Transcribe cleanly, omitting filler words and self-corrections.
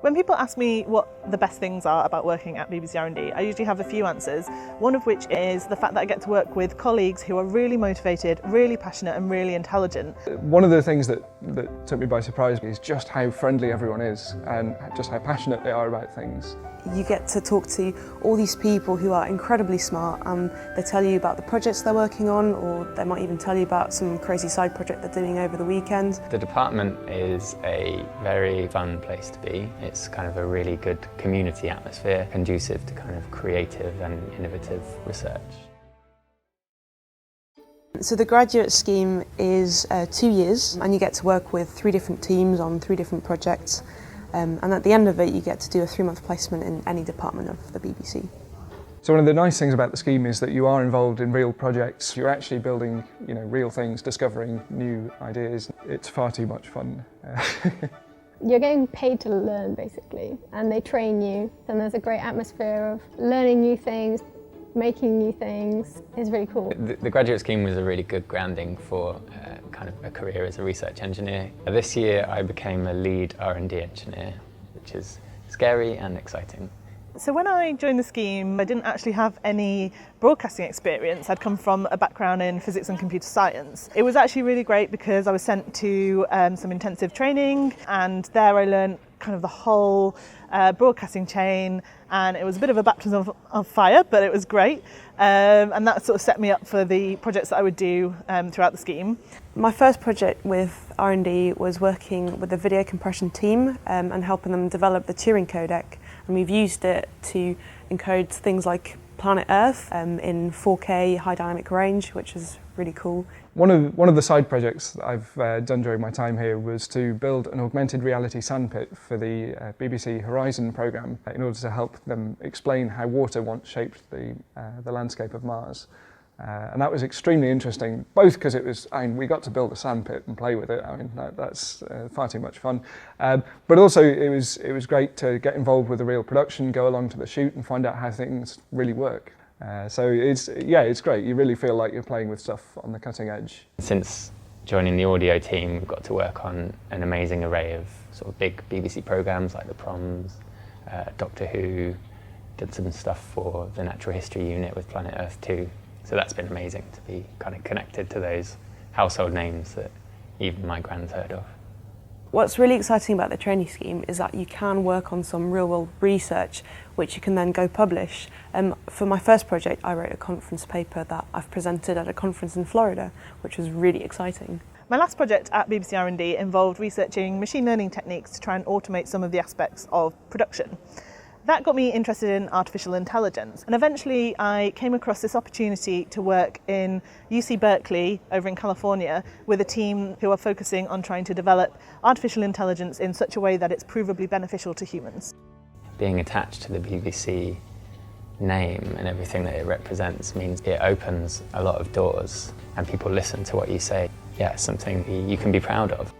When people ask me what the best things are about working at BBC R&D, I usually have a few answers, one of which is the fact that I get to work with colleagues who are really motivated, really passionate and really intelligent. One of the things that took me by surprise is just how friendly everyone is and just how passionate they are about things. You get to talk to all these people who are incredibly smart and they tell you about the projects they're working on, or they might even tell you about some crazy side project they're doing over the weekend. The department is a very fun place to be. It's kind of a really good community atmosphere, conducive to kind of creative and innovative research. So the graduate scheme is 2 years and you get to work with 3 different teams on 3 different projects. And at the end of it, you get to do a 3-month placement in any department of the BBC. So one of the nice things about the scheme is that you are involved in real projects. You're actually building, real things, discovering new ideas. It's far too much fun. You're getting paid to learn, basically, and they train you. And there's a great atmosphere of learning new things, making new things. It's really cool. The graduate scheme was a really good grounding for kind of a career as a research engineer. This year I became a lead R&D engineer, which is scary and exciting. So when I joined the scheme, I didn't actually have any broadcasting experience. I'd come from a background in physics and computer science. It was actually really great because I was sent to some intensive training, and there I learned kind of the whole broadcasting chain, and it was a bit of a baptism of fire, but it was great. And that sort of set me up for the projects that I would do throughout the scheme. My first project with R&D was working with the video compression team and helping them develop the Turing codec. And we've used it to encode things like planet Earth in 4K high dynamic range, which is really cool. One of the side projects that I've done during my time here was to build an augmented reality sandpit for the BBC Horizon programme in order to help them explain how water once shaped the landscape of Mars. And that was extremely interesting, both because we got to build a sandpit and play with it. That's far too much fun. But also it was great to get involved with the real production, go along to the shoot and find out how things really work. So it's great. You really feel like you're playing with stuff on the cutting edge. Since Joining the audio team, we've got to work on an amazing array of sort of big BBC programmes like The Proms, Doctor Who, did some stuff for the Natural History Unit with Planet Earth 2. So that's been amazing to be kind of connected to those household names that even my grand's heard of. What's really exciting about the trainee scheme is that you can work on some real-world research which you can then go publish. For my first project, I wrote a conference paper that I've presented at a conference in Florida, which was really exciting. My last project at BBC R&D involved researching machine learning techniques to try and automate some of the aspects of production. That got me interested in artificial intelligence, and eventually I came across this opportunity to work in UC Berkeley over in California with a team who are focusing on trying to develop artificial intelligence in such a way that it's provably beneficial to humans. Being attached to the BBC name and everything that it represents means it opens a lot of doors and people listen to what you say. Yeah, it's something you can be proud of.